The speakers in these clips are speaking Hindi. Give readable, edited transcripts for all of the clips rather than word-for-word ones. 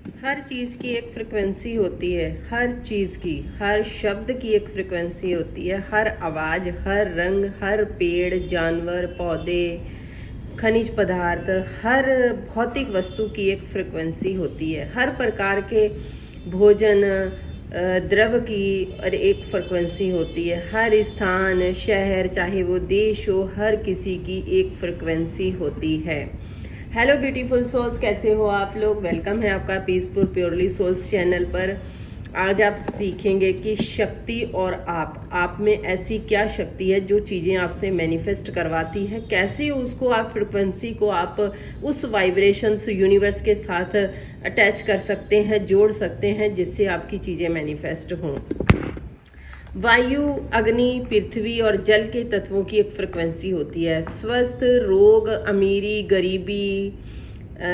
हर चीज़ की एक फ्रिक्वेंसी होती है, हर चीज़ की, हर शब्द की एक फ्रिक्वेंसी होती है, हर आवाज़, हर रंग, हर पेड़, जानवर, पौधे, खनिज पदार्थ, हर भौतिक वस्तु की एक फ्रिक्वेंसी होती है। हर प्रकार के भोजन, द्रव की और एक फ्रिक्वेंसी होती है। हर स्थान, शहर, चाहे वो देश हो, हर किसी की एक फ्रिक्वेंसी होती है। हेलो ब्यूटीफुल सोल्स, कैसे हो आप लोग? वेलकम है आपका पीसफुल प्योरली सोल्स चैनल पर। आज आप सीखेंगे कि शक्ति और आप में ऐसी क्या शक्ति है जो चीज़ें आपसे मैनिफेस्ट करवाती है, कैसे उसको आप फ्रिक्वेंसी को आप उस वाइब्रेशंस यूनिवर्स के साथ अटैच कर सकते हैं, जोड़ सकते हैं, जिससे आपकी चीज़ें मैनिफेस्ट हों। वायु, अग्नि, पृथ्वी और जल के तत्वों की एक फ्रिक्वेंसी होती है। स्वस्थ, रोग, अमीरी, गरीबी,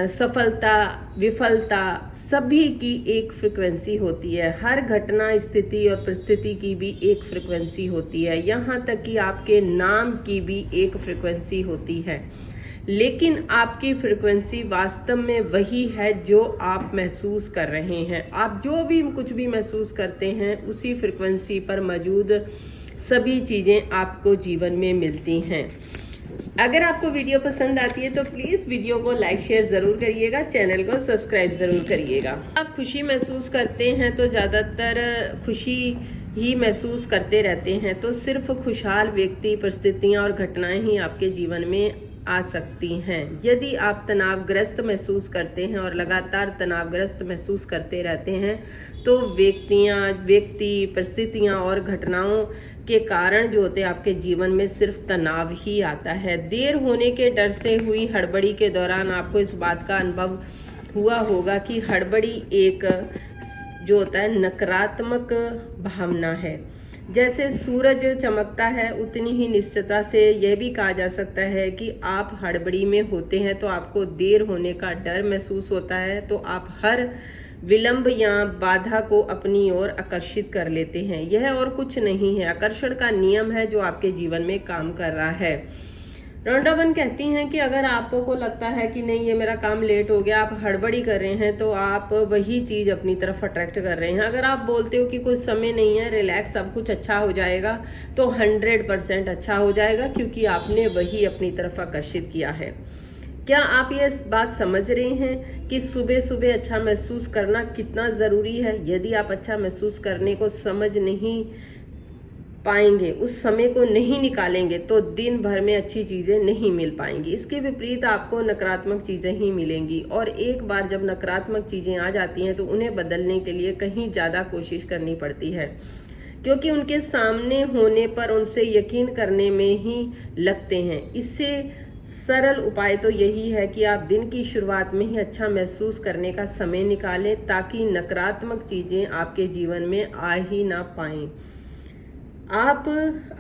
सफलता, विफलता, सभी की एक फ्रिक्वेंसी होती है। हर घटना, स्थिति और परिस्थिति की भी एक फ्रिक्वेंसी होती है। यहाँ तक कि आपके नाम की भी एक फ्रिक्वेंसी होती है। लेकिन आपकी फ्रिक्वेंसी वास्तव में वही है जो आप महसूस कर रहे हैं। आप जो भी कुछ भी महसूस करते हैं, उसी फ्रिक्वेंसी पर मौजूद सभी चीज़ें आपको जीवन में मिलती हैं। अगर आपको वीडियो पसंद आती है तो प्लीज़ वीडियो को लाइक शेयर ज़रूर करिएगा, चैनल को सब्सक्राइब ज़रूर करिएगा। आप खुशी महसूस करते हैं तो ज़्यादातर खुशी ही महसूस करते रहते हैं। तो सिर्फ खुशहाल व्यक्ति, परिस्थितियाँ और घटनाएं ही आपके जीवन में आ सकती हैं। यदि आप तनावग्रस्त महसूस करते हैं और लगातार तनावग्रस्त महसूस करते रहते हैं, तो व्यक्ति, परिस्थितियाँ और घटनाओं के कारण जो होते हैं आपके जीवन में सिर्फ तनाव ही आता है। देर होने के डर से हुई हड़बड़ी के दौरान आपको इस बात का अनुभव हुआ होगा कि हड़बड़ी एक जो होता है नकारात्मक भावना है। जैसे सूरज चमकता है, उतनी ही निश्चितता से यह भी कहा जा सकता है कि आप हड़बड़ी में होते हैं तो आपको देर होने का डर महसूस होता है, तो आप हर विलंब या बाधा को अपनी ओर आकर्षित कर लेते हैं। यह और कुछ नहीं है, आकर्षण का नियम है जो आपके जीवन में काम कर रहा है। रॉन्डा बर्न कहती हैं कि अगर आपको लगता है कि नहीं, ये मेरा काम लेट हो गया, आप हड़बड़ी कर रहे हैं, तो आप वही चीज़ अपनी तरफ अट्रैक्ट कर रहे हैं। अगर आप बोलते हो कि कुछ समय नहीं है, रिलैक्स, सब कुछ अच्छा हो जाएगा, तो 100% अच्छा हो जाएगा, क्योंकि आपने वही अपनी तरफ आकर्षित किया है। क्या आप ये बात समझ रहे हैं कि सुबह सुबह अच्छा महसूस करना कितना ज़रूरी है? यदि आप अच्छा महसूस करने को समझ नहीं पाएंगे, उस समय को नहीं निकालेंगे, तो दिन भर में अच्छी चीज़ें नहीं मिल पाएंगी। इसके विपरीत आपको नकारात्मक चीज़ें ही मिलेंगी, और एक बार जब नकारात्मक चीज़ें आ जाती हैं तो उन्हें बदलने के लिए कहीं ज़्यादा कोशिश करनी पड़ती है, क्योंकि उनके सामने होने पर उनसे यकीन करने में ही लगते हैं। इससे सरल उपाय तो यही है कि आप दिन की शुरुआत में ही अच्छा महसूस करने का समय निकालें, ताकि नकारात्मक चीज़ें आपके जीवन में आ ही ना पाएं। आप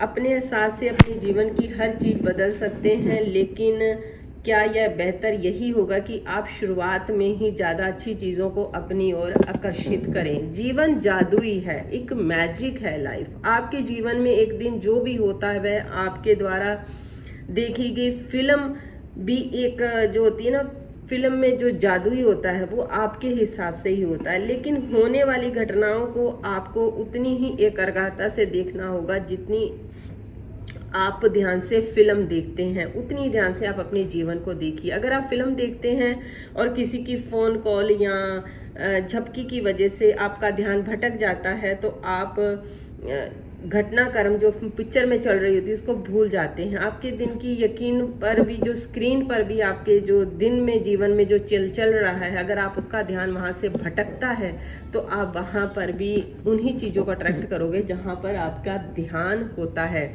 अपने एहसास से अपने जीवन की हर चीज़ बदल सकते हैं, लेकिन क्या यह बेहतर यही होगा कि आप शुरुआत में ही ज़्यादा अच्छी चीज़ों को अपनी ओर आकर्षित करें? जीवन जादुई है, एक मैजिक है लाइफ। आपके जीवन में एक दिन जो भी होता है वह आपके द्वारा देखी गई फिल्म भी एक जो होती है ना, फिल्म में जो जादुई होता है वो आपके हिसाब से ही होता है, लेकिन होने वाली घटनाओं को आपको उतनी ही एकाग्रता से देखना होगा जितनी आप ध्यान से फिल्म देखते हैं, उतनी ध्यान से आप अपने जीवन को देखिए। अगर आप फिल्म देखते हैं और किसी की फ़ोन कॉल या झपकी की वजह से आपका ध्यान भटक जाता है, तो आप घटनाक्रम जो पिक्चर में चल रही होती है उसको भूल जाते हैं। आपके दिन की यकीन पर भी, जो स्क्रीन पर भी आपके जो दिन में जीवन में जो चल रहा है, अगर आप उसका ध्यान वहाँ से भटकता है, तो आप वहाँ पर भी उन्हीं चीज़ों को अट्रैक्ट करोगे जहाँ पर आपका ध्यान होता है।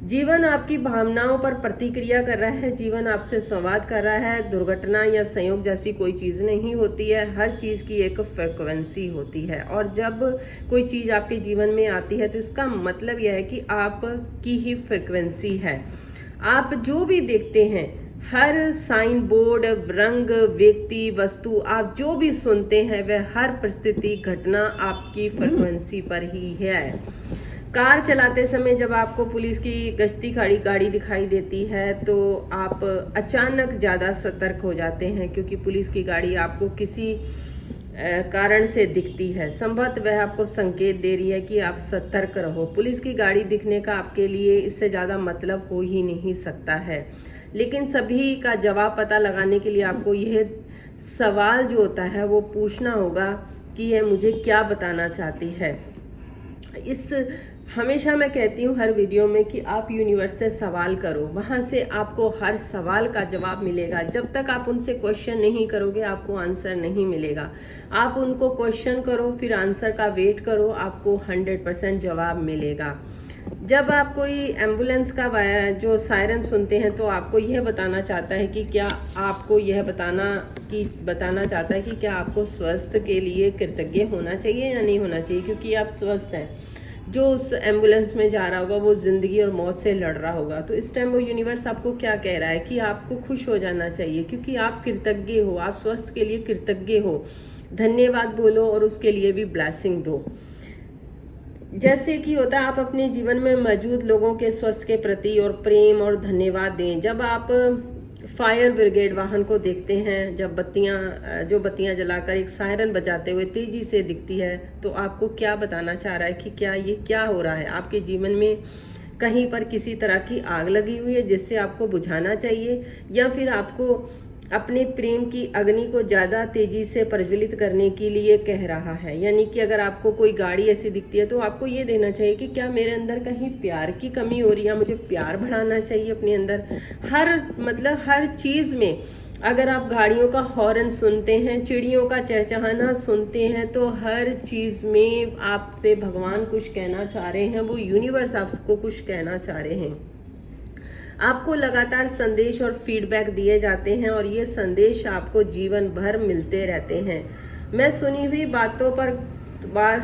जीवन आपकी भावनाओं पर प्रतिक्रिया कर रहा है, जीवन आपसे संवाद कर रहा है। दुर्घटना या संयोग जैसी कोई चीज़ नहीं होती है, हर चीज़ की एक फ्रिक्वेंसी होती है। और जब कोई चीज़ आपके जीवन में आती है तो इसका मतलब यह है कि आपकी ही फ्रिक्वेंसी है। आप जो भी देखते हैं, हर साइन बोर्ड, रंग, व्यक्ति, वस्तु, आप जो भी सुनते हैं, वह हर परिस्थिति, घटना आपकी फ्रिक्वेंसी पर ही है। कार चलाते समय जब आपको पुलिस की गश्ती खड़ी गाड़ी दिखाई देती है, तो आप अचानक ज़्यादा सतर्क हो जाते हैं, क्योंकि पुलिस की गाड़ी आपको किसी कारण से दिखती है। संभवत वह आपको संकेत दे रही है कि आप सतर्क रहो। पुलिस की गाड़ी दिखने का आपके लिए इससे ज़्यादा मतलब हो ही नहीं सकता है। लेकिन सभी का जवाब पता लगाने के लिए आपको यह सवाल जो होता है वो पूछना होगा कि यह मुझे क्या बताना चाहती है। हमेशा मैं कहती हूँ हर वीडियो में कि आप यूनिवर्स से सवाल करो, वहाँ से आपको हर सवाल का जवाब मिलेगा। जब तक आप उनसे क्वेश्चन नहीं करोगे आपको आंसर नहीं मिलेगा। आप उनको क्वेश्चन करो, फिर आंसर का वेट करो, आपको 100% जवाब मिलेगा। जब आप कोई एम्बुलेंस का जो सायरन सुनते हैं तो आपको यह बताना चाहता है कि क्या आपको यह बताना चाहता है कि क्या आपको स्वास्थ्य के लिए कृतज्ञ होना चाहिए या नहीं होना चाहिए, क्योंकि आप स्वस्थ हैं। जो उस एम्बुलेंस में जा रहा होगा वो ज़िंदगी और मौत से लड़ रहा होगा। तो इस टाइम वो यूनिवर्स आपको क्या कह रहा है कि आपको खुश हो जाना चाहिए, क्योंकि आप कृतज्ञ हो, आप स्वास्थ्य के लिए कृतज्ञ हो। धन्यवाद बोलो और उसके लिए भी ब्लेसिंग दो। जैसे कि होता है आप अपने जीवन में मौजूद लोगों के स्वास्थ्य के प्रति और प्रेम और धन्यवाद दें। जब आप फायर ब्रिगेड वाहन को देखते हैं, जब बत्तियां जलाकर एक सायरन बजाते हुए तेजी से दिखती है, तो आपको क्या बताना चाह रहा है कि क्या हो रहा है आपके जीवन में। कहीं पर किसी तरह की आग लगी हुई है जिससे आपको बुझाना चाहिए, या फिर आपको अपने प्रेम की अग्नि को ज़्यादा तेजी से प्रज्वलित करने के लिए कह रहा है। यानी कि अगर आपको कोई गाड़ी ऐसी दिखती है तो आपको ये देना चाहिए कि क्या मेरे अंदर कहीं प्यार की कमी हो रही है, मुझे प्यार बढ़ाना चाहिए अपने अंदर। हर चीज़ में अगर आप गाड़ियों का हॉर्न सुनते हैं, चिड़ियों का चहचहाना सुनते हैं, तो हर चीज़ में आपसे भगवान कुछ कहना चाह रहे हैं, वो यूनिवर्स आपको कुछ कहना चाह रहे हैं। आपको लगातार संदेश और फीडबैक दिए जाते हैं और ये संदेश आपको जीवन भर मिलते रहते हैं। मैं सुनी हुई बातों पर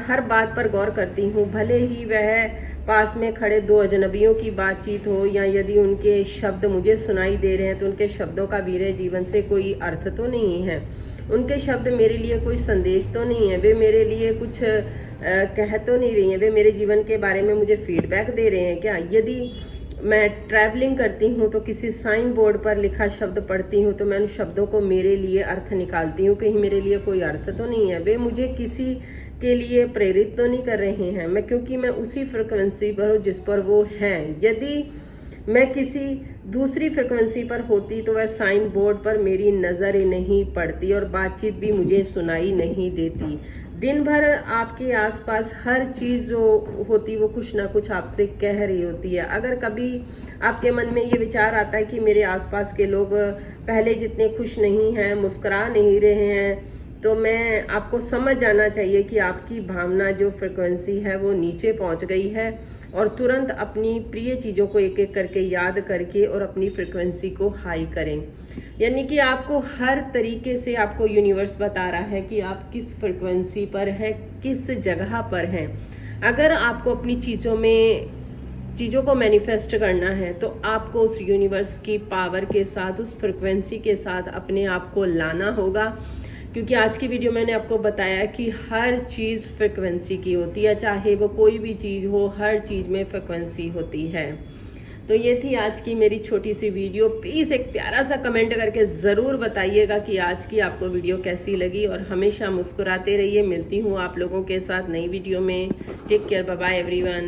हर बात पर गौर करती हूँ, भले ही वह पास में खड़े दो अजनबियों की बातचीत हो, या यदि उनके शब्द मुझे सुनाई दे रहे हैं तो उनके शब्दों का मेरे जीवन से कोई अर्थ तो नहीं है। उनके शब्द मेरे लिए कोई संदेश तो नहीं है, वे मेरे लिए कुछ कह तो नहीं रही हैं, वे मेरे जीवन के बारे में मुझे फीडबैक दे रहे हैं क्या। यदि मैं ट्रैवलिंग करती हूँ तो किसी साइन बोर्ड पर लिखा शब्द पढ़ती हूँ तो मैं उन शब्दों को मेरे लिए अर्थ निकालती हूँ, कहीं मेरे लिए कोई अर्थ तो नहीं है, वे मुझे किसी के लिए प्रेरित तो नहीं कर रहे हैं, क्योंकि मैं उसी फ्रिक्वेंसी पर हूँ जिस पर वो हैं। यदि मैं किसी दूसरी फ्रिक्वेंसी पर होती तो वह साइन बोर्ड पर मेरी नज़र नहीं पड़ती और बातचीत भी मुझे सुनाई नहीं देती। दिन भर आपके आसपास हर चीज़ जो होती वो कुछ ना कुछ आपसे कह रही होती है। अगर कभी आपके मन में ये विचार आता है कि मेरे आसपास के लोग पहले जितने खुश नहीं हैं, मुस्कुरा नहीं रहे हैं, तो मैं आपको समझ जाना चाहिए कि आपकी भावना जो फ्रिक्वेंसी है वो नीचे पहुंच गई है, और तुरंत अपनी प्रिय चीज़ों को एक एक करके याद करके और अपनी फ्रिक्वेंसी को हाई करें। यानी कि आपको हर तरीके से आपको यूनिवर्स बता रहा है कि आप किस फ्रिक्वेंसी पर हैं, किस जगह पर हैं। अगर आपको अपनी चीज़ों को मैनिफेस्ट करना है तो आपको उस यूनिवर्स की पावर के साथ, उस फ्रिक्वेंसी के साथ अपने आप को लाना होगा, क्योंकि आज की वीडियो मैंने आपको बताया कि हर चीज़ फ्रिक्वेंसी की होती है, चाहे वो कोई भी चीज़ हो, हर चीज़ में फ्रिक्वेंसी होती है। तो ये थी आज की मेरी छोटी सी वीडियो। प्लीज़ एक प्यारा सा कमेंट करके ज़रूर बताइएगा कि आज की आपको वीडियो कैसी लगी, और हमेशा मुस्कुराते रहिए। मिलती हूँ आप लोगों के साथ नई वीडियो में। Take care, bye bye everyone.